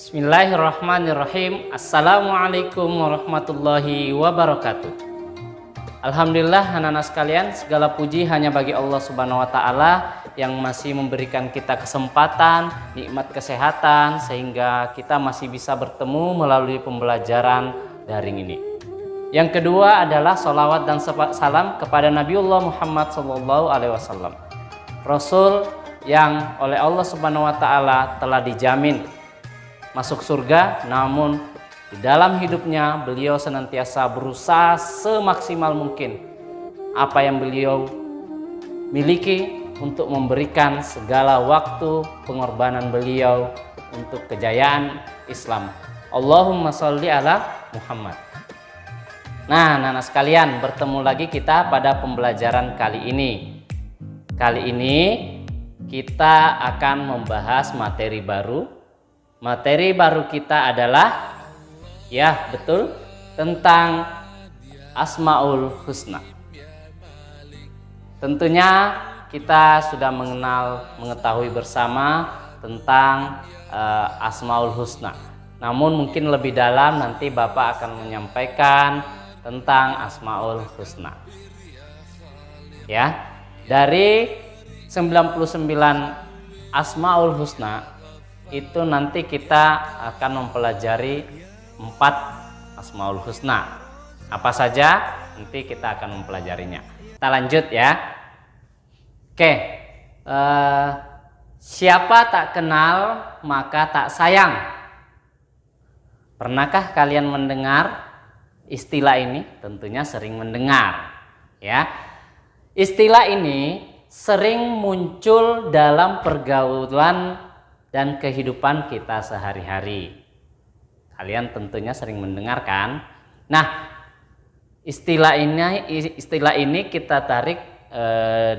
Bismillahirrahmanirrahim. Assalamualaikum warahmatullahi wabarakatuh. Alhamdulillah anak-anak sekalian, segala puji hanya bagi Allah Subhanahu wa taala yang masih memberikan kita kesempatan, nikmat kesehatan sehingga kita masih bisa bertemu melalui pembelajaran daring ini. Yang kedua adalah sholawat dan salam kepada Nabiullah Muhammad SAW, Rasul yang oleh Allah Subhanahu wa taala telah dijamin masuk surga, namun di dalam hidupnya beliau senantiasa berusaha semaksimal mungkin apa yang beliau miliki untuk memberikan segala waktu pengorbanan beliau untuk kejayaan Islam. Allahumma sholli ala Muhammad. Nah, anak-anak sekalian, bertemu lagi kita pada pembelajaran kali ini. Kali ini kita akan membahas materi baru. Materi baru kita adalah, ya betul, tentang Asmaul Husna. Tentunya kita sudah mengetahui bersama tentang Asmaul Husna. Namun mungkin lebih dalam nanti Bapak akan menyampaikan tentang Asmaul Husna. Ya, dari 99 Asmaul Husna itu nanti kita akan mempelajari 4 Asmaul Husna. Apa saja? Nanti kita akan mempelajarinya. Kita lanjut ya. Oke, siapa tak kenal maka tak sayang. Pernahkah kalian mendengar istilah ini? Tentunya sering mendengar ya. Istilah ini sering muncul dalam pergaulan dan kehidupan kita sehari-hari. Kalian tentunya sering mendengar kan? Nah, istilah ini kita tarik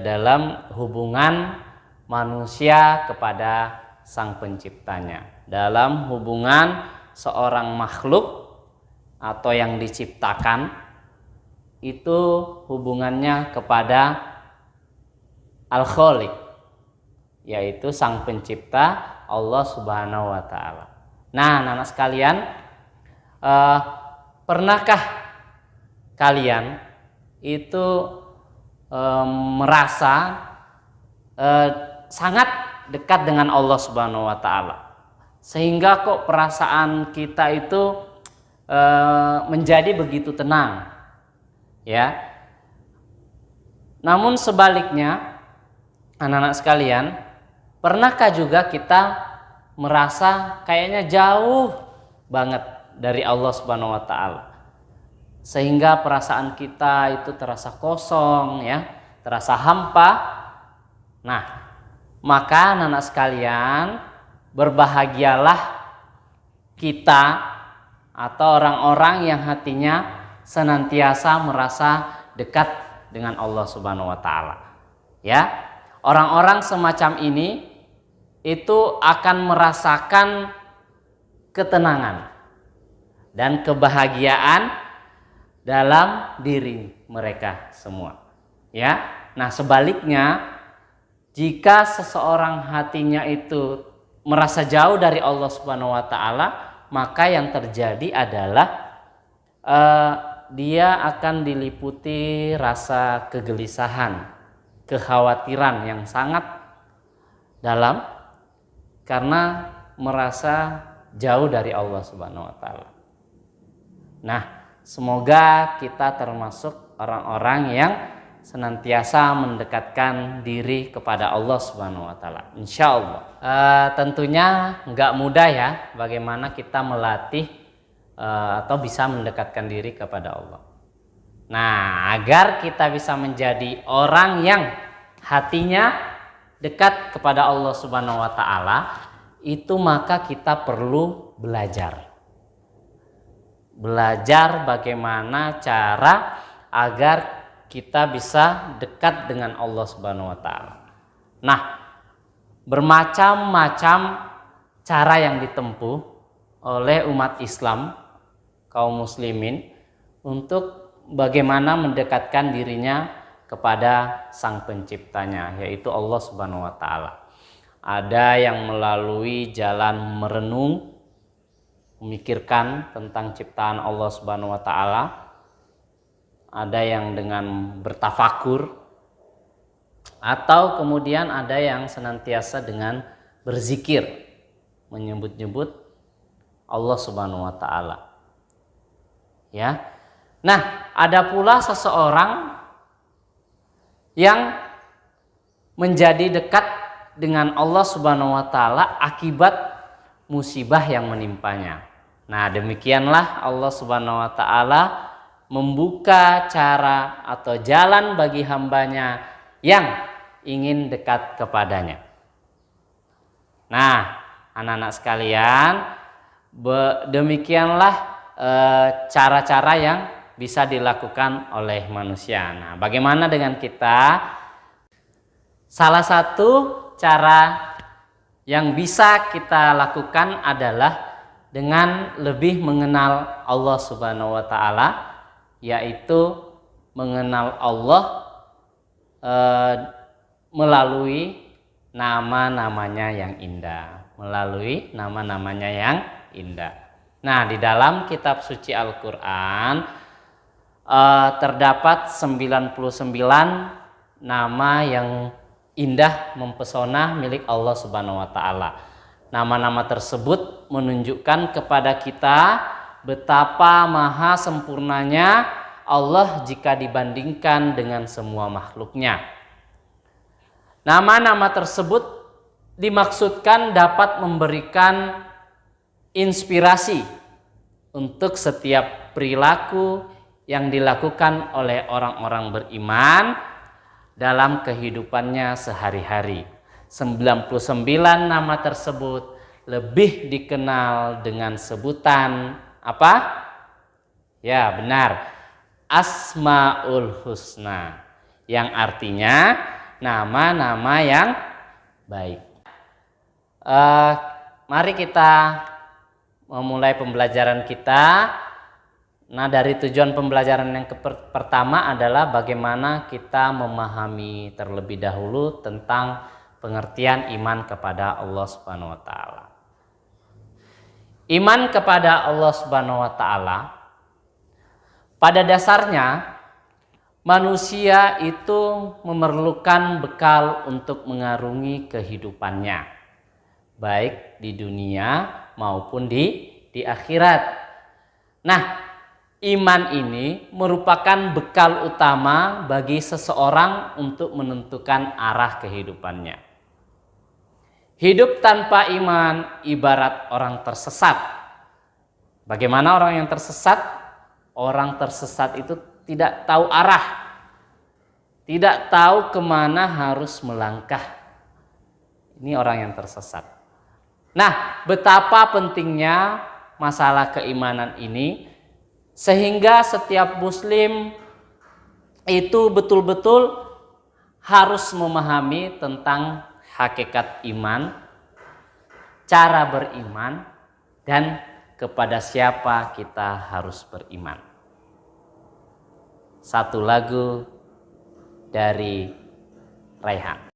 dalam hubungan manusia kepada Sang Penciptanya. Dalam hubungan seorang makhluk atau yang diciptakan, itu hubungannya kepada Al-Khaliq, yaitu Sang Pencipta Allah Subhanahu wa taala. Nah, anak-anak sekalian, pernahkah kalian itu merasa sangat dekat dengan Allah Subhanahu wa taala, sehingga kok perasaan kita itu menjadi begitu tenang, ya? Namun sebaliknya, anak-anak sekalian, pernahkah juga kita merasa kayaknya jauh banget dari Allah Subhanahu wa taala, sehingga perasaan kita itu terasa kosong ya, terasa hampa. Nah, maka anak-anak sekalian, berbahagialah kita atau orang-orang yang hatinya senantiasa merasa dekat dengan Allah Subhanahu wa taala. Ya, orang-orang semacam ini itu akan merasakan ketenangan dan kebahagiaan dalam diri mereka semua. Ya, nah sebaliknya, jika seseorang hatinya itu merasa jauh dari Allah Subhanahu wa taala, maka yang terjadi adalah dia akan diliputi rasa kegelisahan, kekhawatiran yang sangat dalam karena merasa jauh dari Allah Subhanahu wa taala. Nah, semoga kita termasuk orang-orang yang senantiasa mendekatkan diri kepada Allah Subhanahu wa taala. Insyaallah. Tentunya nggak mudah ya bagaimana kita melatih atau bisa mendekatkan diri kepada Allah. Nah, agar kita bisa menjadi orang yang hatinya dekat kepada Allah Subhanahu wa taala, itu maka kita perlu belajar. Belajar bagaimana cara agar kita bisa dekat dengan Allah Subhanahu wa taala. Nah, bermacam-macam cara yang ditempuh oleh umat Islam, kaum muslimin, untuk bagaimana mendekatkan dirinya kepada Sang Penciptanya, yaitu Allah Subhanahu wa taala. Ada yang melalui jalan merenung, memikirkan tentang ciptaan Allah Subhanahu wa taala. Ada yang dengan bertafakur, atau kemudian ada yang senantiasa dengan berzikir, menyebut-nyebut Allah Subhanahu wa taala. Ya. Nah, ada pula seseorang yang menjadi dekat dengan Allah Subhanahu wa taala akibat musibah yang menimpanya. Nah, demikianlah Allah Subhanahu wa taala membuka cara atau jalan bagi hambanya yang ingin dekat kepadanya. Nah, anak-anak sekalian, demikianlah cara-cara yang bisa dilakukan oleh manusia. Nah, bagaimana dengan kita? Salah satu cara yang bisa kita lakukan adalah dengan lebih mengenal Allah Subhanahu wa taala, yaitu mengenal Allah melalui nama-namanya yang indah, melalui nama-namanya yang indah. Nah, di dalam kitab suci Al-Qur'an terdapat 99 nama yang indah mempesona milik Allah Subhanahu wa taala. Nama-nama tersebut menunjukkan kepada kita betapa maha sempurnanya Allah jika dibandingkan dengan semua makhluknya. Nama-nama tersebut dimaksudkan dapat memberikan inspirasi untuk setiap perilaku yang dilakukan oleh orang-orang beriman dalam kehidupannya sehari-hari. 99 nama tersebut lebih dikenal dengan sebutan apa? Ya, benar. Asmaul Husna, yang artinya nama-nama yang baik. Mari kita memulai pembelajaran kita. Nah, dari tujuan pembelajaran yang pertama adalah bagaimana kita memahami terlebih dahulu tentang pengertian iman kepada Allah Subhanahu wa taala. Iman kepada Allah Subhanahu wa taala pada dasarnya manusia itu memerlukan bekal untuk mengarungi kehidupannya, baik di dunia maupun di akhirat. Nah, iman ini merupakan bekal utama bagi seseorang untuk menentukan arah kehidupannya. Hidup tanpa iman ibarat orang tersesat. Bagaimana orang yang tersesat? Orang tersesat itu tidak tahu arah, tidak tahu kemana harus melangkah. Ini orang yang tersesat. Nah, betapa pentingnya masalah keimanan ini, sehingga setiap muslim itu betul-betul harus memahami tentang hakikat iman, cara beriman, dan kepada siapa kita harus beriman. Satu lagu dari Raihan.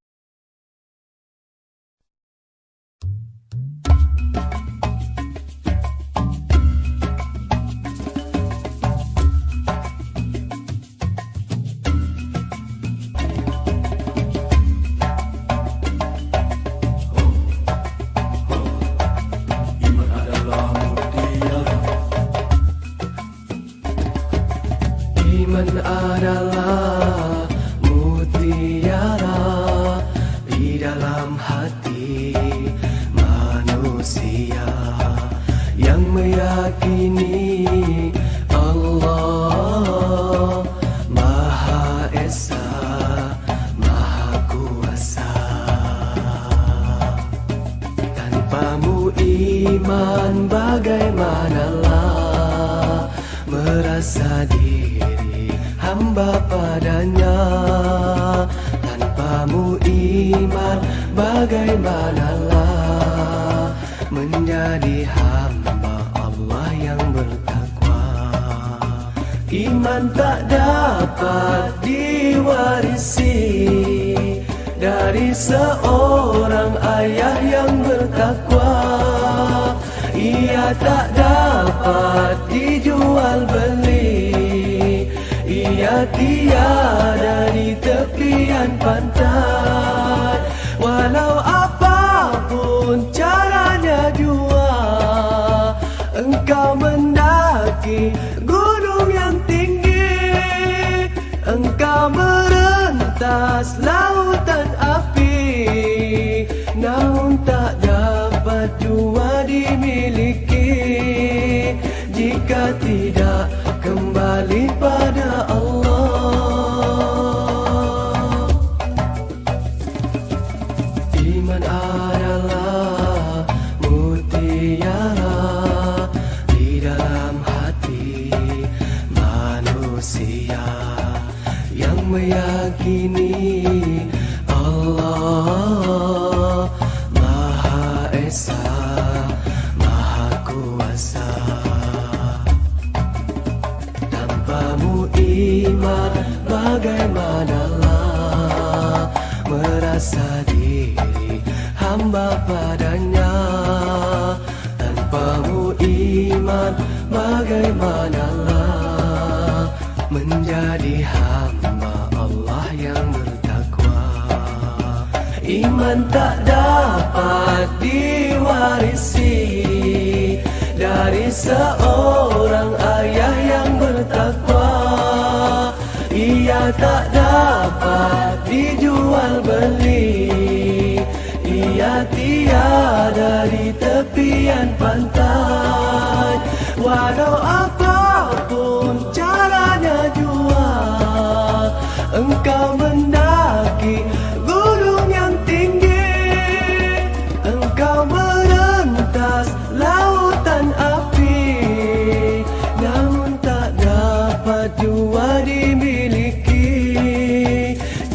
Iman adalah mutiara di dalam hati manusia yang meyakini Allah Maha Esa, Maha Kuasa. Tanpamu iman bagaimanalah merasa diri hamba padanya. Tanpamu iman bagaimanalah menjadi hamba Allah yang bertakwa. Iman tak dapat diwarisi dari seorang ayah yang bertakwa. ia tak dapat dijual beli. Ia tiada di tepian pantai, walau apapun caranya jua engkau mendaki gunung yang tinggi, engkau merentas lautan api, namun tak dapat jua dimiliki jika tidak kembali pada Allah. Iman adalah mutiara di dalam hati manusia yang meyakini Allah Maha Esa, Maha Kuasa. Tanpamu iman bagaimanalah merasa diri hamba padanya. Tanpamu iman bagaimanalah menjadi hamba Allah yang bertakwa. Iman tak dapat diwarisi dari seorang ayah yang bertakwa. Ia tak dapat dijual beli. Ia tiada di tepian pantai, walau apapun caranya jua engkau mendaki gunung yang tinggi, engkau merentas lautan api, namun tak dapat jua dimiliki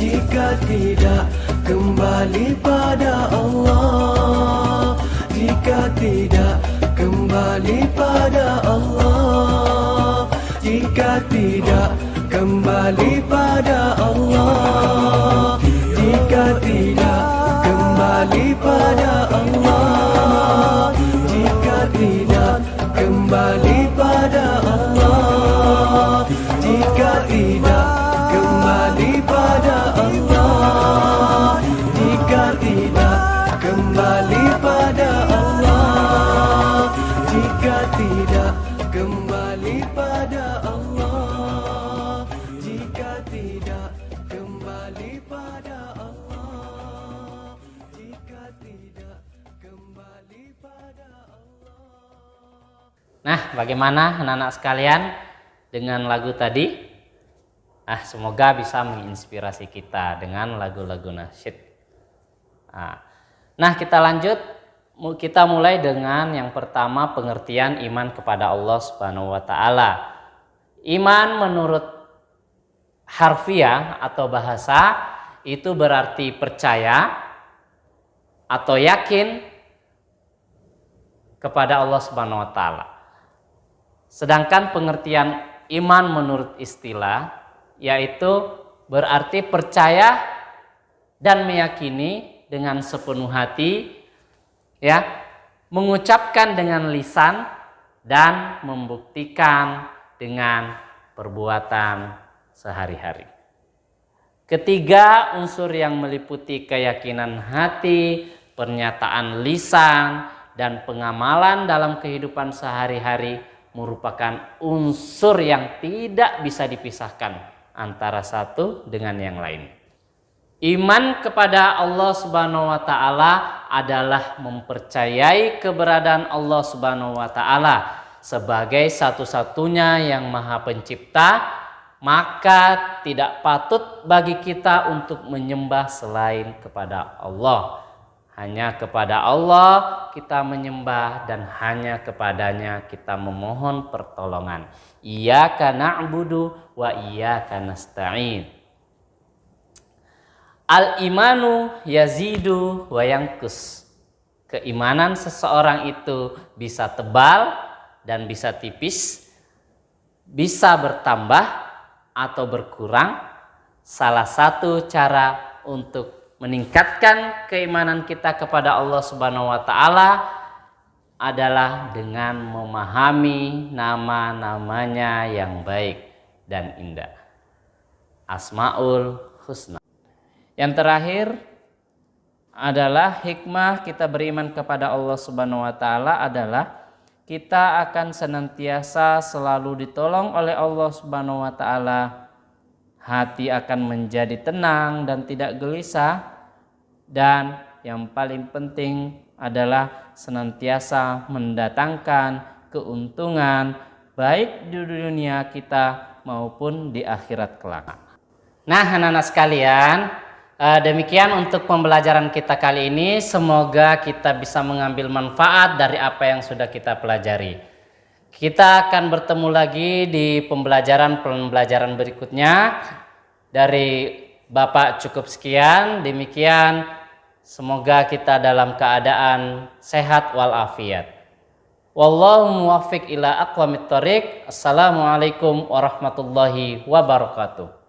jika tidak kembali pada Allah. Jika tidak kembali pada Allah. Jika tidak kembali pada Allah. Jika tidak kembali pada Allah. Jika tidak kembali pada Allah. Jika tidak kembali pada Allah. Jika tidak kembali pada Allah. Jika tidak kembali pada Allah. Jika tidak kembali pada Allah. Jika tidak kembali pada Allah. Nah, bagaimana anak-anak sekalian dengan lagu tadi? Semoga bisa menginspirasi kita dengan lagu-lagu nasyid. Nah, kita lanjut. Kita mulai dengan yang pertama, pengertian iman kepada Allah Subhanahu wa taala. Iman menurut harfiah atau bahasa itu berarti percaya atau yakin kepada Allah Subhanahu wa taala. Sedangkan pengertian iman menurut istilah yaitu berarti percaya dan meyakini dengan sepenuh hati, ya, mengucapkan dengan lisan dan membuktikan dengan perbuatan sehari-hari. Ketiga unsur yang meliputi keyakinan hati, pernyataan lisan, dan pengamalan dalam kehidupan sehari-hari merupakan unsur yang tidak bisa dipisahkan antara satu dengan yang lain. Iman kepada Allah Subhanahu wa taala adalah mempercayai keberadaan Allah Subhanahu wa taala sebagai satu-satunya yang Maha Pencipta, maka tidak patut bagi kita untuk menyembah selain kepada Allah. Hanya kepada Allah kita menyembah dan hanya kepadanya kita memohon pertolongan. Iyyaka na'budu wa iyyaka nasta'in. Al-imanu yazidu wa yanqus. Keimanan seseorang itu bisa tebal dan bisa tipis, bisa bertambah atau berkurang. Salah satu cara untuk meningkatkan keimanan kita kepada Allah Subhanahu wa taala adalah dengan memahami nama-namanya yang baik dan indah. Asmaul Husna. Yang terakhir adalah hikmah kita beriman kepada Allah Subhanahu wa taala adalah kita akan senantiasa selalu ditolong oleh Allah Subhanahu wa taala. Hati akan menjadi tenang dan tidak gelisah, dan yang paling penting adalah senantiasa mendatangkan keuntungan baik di dunia kita maupun di akhirat kelak. Nah, anak-anak sekalian, demikian untuk pembelajaran kita kali ini. Semoga kita bisa mengambil manfaat dari apa yang sudah kita pelajari. Kita akan bertemu lagi di pembelajaran berikutnya. Dari Bapak cukup sekian. Demikian, semoga kita dalam keadaan sehat walafiat. Wallahu muwaffiq ila aqwamit thoriq. Assalamualaikum warahmatullahi wabarakatuh.